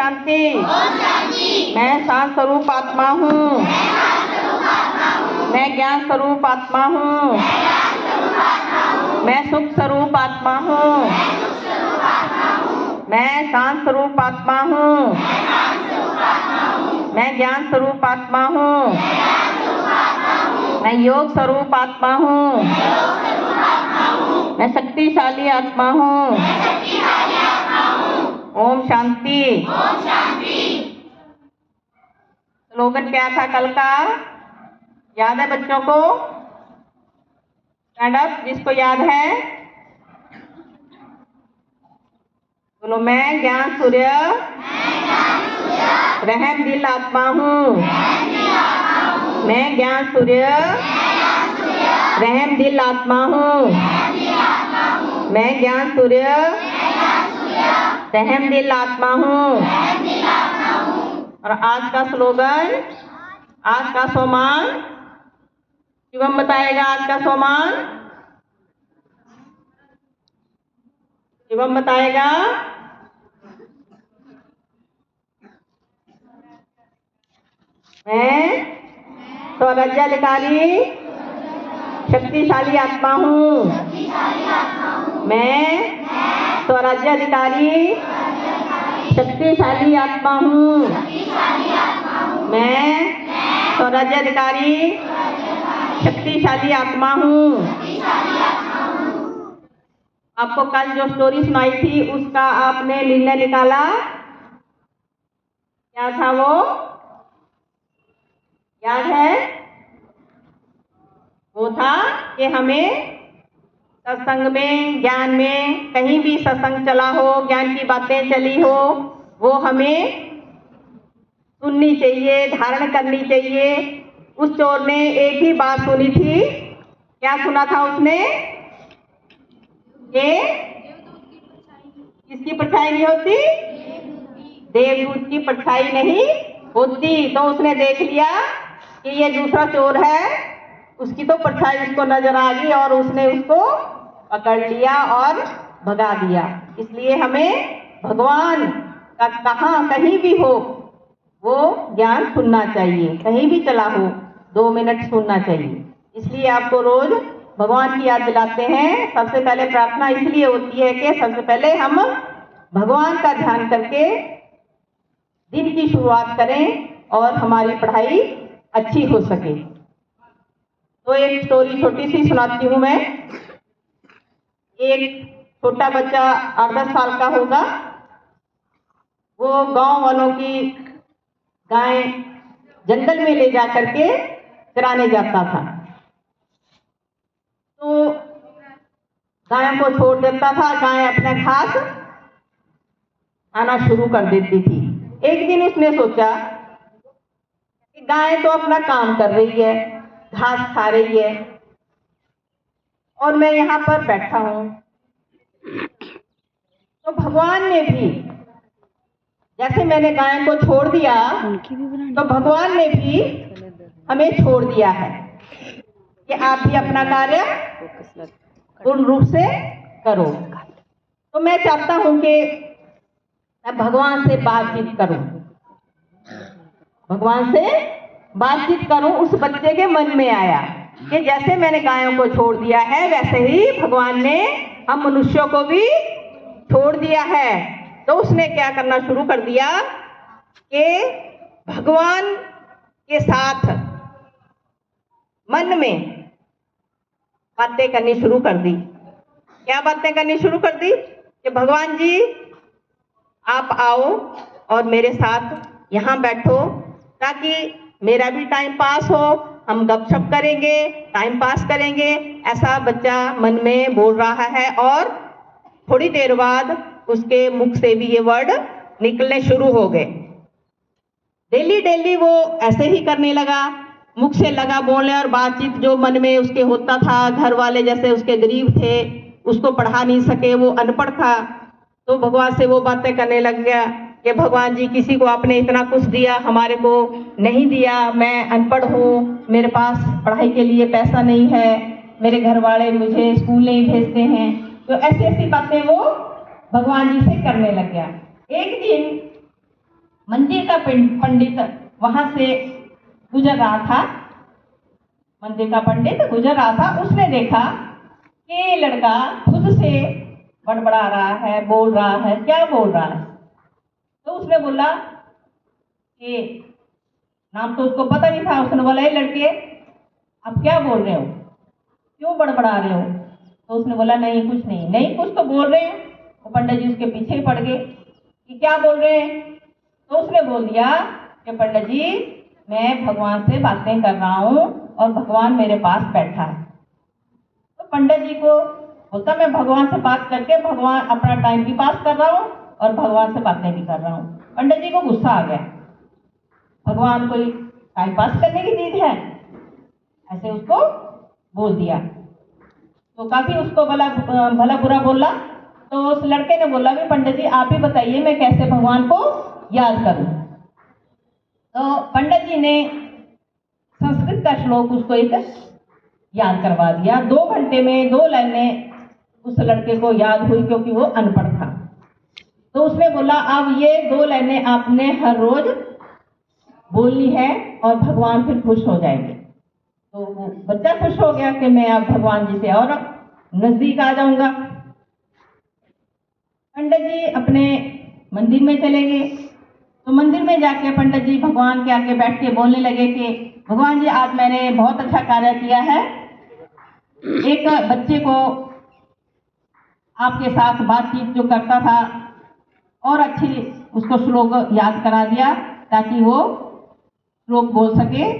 शांति। मैं शांत स्वरूप आत्मा हूँ। मैं ज्ञान स्वरूप आत्मा हूँ। मैं सुख स्वरूप आत्मा हूँ। मैं शांत स्वरूप आत्मा हूँ। मैं ज्ञान स्वरूप आत्मा हूँ। मैं योग स्वरूप आत्मा हूँ। मैं शक्तिशाली आत्मा हूँ। ओम शांति। स्लोगन क्या था कल का? याद है बच्चों को? स्टैंड अप जिसको याद है बोलो। मैं ज्ञान सूर्य रहम दिल आत्मा हूँ। मैं ज्ञान सूर्य रहम दिल आत्मा हूँ। मैं ज्ञान सूर्य रहम दिल आत्मा हूँ। और आज का स्लोगन, आज का सोमान शिवम बताएगा। आज का सोमान शिवम बताएगा। मैं स्वराज्याधिकारी शक्तिशाली आत्मा हूँ। मैं स्वराज्याधिकारी शक्तिशाली आत्मा हूँ। मैं स्वराज्याधिकारी शक्तिशाली आत्मा हूँ। आपको कल जो स्टोरी सुनाई थी उसका आपने निर्णय निकाला? क्या था वो? याद है? वो था कि हमें सत्संग में, ज्ञान में, कहीं भी सत्संग चला हो, ज्ञान की बातें चली हो, वो हमें सुननी चाहिए, धारण करनी चाहिए। उस चोर ने एक ही बात सुनी थी। क्या सुना था उसने? कि किसकी परछाई नहीं होती? देवदूत की परछाई नहीं होती। तो उसने देख लिया कि ये दूसरा चोर है, उसकी तो परछाई उसको नजर आ गई और उसने उसको पकड़ लिया और भगा दिया। इसलिए हमें भगवान का कहाँ कहीं भी हो वो ज्ञान सुनना चाहिए। कहीं भी चला हो 2 मिनट सुनना चाहिए। इसलिए आपको रोज भगवान की याद दिलाते हैं। सबसे पहले प्रार्थना इसलिए होती है कि सबसे पहले हम भगवान का ध्यान करके दिन की शुरुआत करें और हमारी पढ़ाई अच्छी हो सके। तो एक स्टोरी छोटी सी सुनाती हूँ मैं। एक छोटा बच्चा 8-10 साल का होगा। वो गांव वालों की गाय जंगल में ले जा करके चराने जाता था। तो गायों को छोड़ देता था। गाय अपना घास खाना शुरू कर देती थी। एक दिन उसने सोचा कि गाय तो अपना काम कर रही है, घास खा रही है और मैं यहाँ पर बैठा हूँ। तो भगवान ने भी, जैसे मैंने गाय को छोड़ दिया, तो भगवान ने भी हमें छोड़ दिया है कि आप भी अपना कार्य पूर्ण रूप से करो। तो मैं चाहता हूं कि मैं भगवान से बातचीत करूं, भगवान से बातचीत करूं। उस बच्चे के मन में आया कि जैसे मैंने गायों को छोड़ दिया है वैसे ही भगवान ने हम मनुष्यों को भी छोड़ दिया है। तो उसने क्या करना शुरू कर दिया कि भगवान के साथ मन में बातें करनी शुरू कर दी। क्या बातें करनी शुरू कर दी? कि भगवान जी आप आओ और मेरे साथ यहाँ बैठो ताकि मेरा भी टाइम पास हो, हम गपशप करेंगे, टाइम पास करेंगे। ऐसा बच्चा मन में बोल रहा है और थोड़ी देर बाद उसके मुख से भी ये वर्ड निकलने शुरू हो गए। डेली डेली वो ऐसे ही करने लगा, मुख से लगा बोलने और बातचीत जो मन में उसके होता था। घर वाले जैसे उसके गरीब थे, उसको पढ़ा नहीं सके, वो अनपढ़ था, तो भगवान से वो बातें करने लग गया कि भगवान जी किसी को आपने इतना कुछ दिया, हमारे को नहीं दिया। मैं अनपढ़ हूँ, मेरे पास पढ़ाई के लिए पैसा नहीं है, मेरे घर वाले मुझे स्कूल नहीं भेजते हैं। तो ऐसी ऐसी बातें वो भगवान जी से करने लग गया। एक दिन मंदिर का पंडित वहां से गुजर रहा था। मंदिर का पंडित गुजर रहा था, उसने देखा कि लड़का खुद से बड़बड़ा रहा है, बोल रहा है। क्या बोल रहा है? तो उसने बोला कि नाम तो उसको पता नहीं था। उसने बोला, ये लड़के आप क्या बोल रहे हो, क्यों बड़बड़ा रहे हो? तो उसने बोला, नहीं कुछ नहीं। नहीं कुछ तो बोल रहे हैं। तो पंडित जी उसके पीछे ही पड़ गए कि क्या बोल रहे हैं। तो उसने बोल दिया कि पंडित जी मैं भगवान से बातें कर रहा हूँ और भगवान मेरे पास बैठा है। तो पंडित जी को बोलता, मैं भगवान से बात करके भगवान अपना टाइम भी पास कर रहा हूँ और भगवान से बातें भी कर रहा हूँ। पंडित जी को गुस्सा आ गया, भगवान कोई टाइम पास करने की चीज है, ऐसे उसको बोल दिया। तो काफी उसको भला बुरा बोला। तो उस लड़के ने बोला, भी पंडित जी आप ही बताइए मैं कैसे भगवान को याद करूं। तो पंडित जी ने संस्कृत का श्लोक उसको एक याद करवा दिया। 2 घंटे में 2 लाइनें उस लड़के को याद हुई, क्योंकि वो अनपढ़ था। तो उसने बोला, अब ये 2 लाइनें आपने हर रोज बोलनी है और भगवान फिर खुश हो जाएंगे। तो वो बच्चा खुश हो गया कि मैं अब भगवान जी से और नजदीक आ जाऊंगा। पंडित जी अपने मंदिर में चले गए। तो मंदिर में जाके पंडित जी भगवान के आगे बैठ के बोलने लगे कि भगवान जी आज मैंने बहुत अच्छा कार्य किया है। एक बच्चे को आपके साथ बातचीत जो करता था और अच्छी उसको श्लोक याद करा दिया ताकि वो श्लोक बोल सके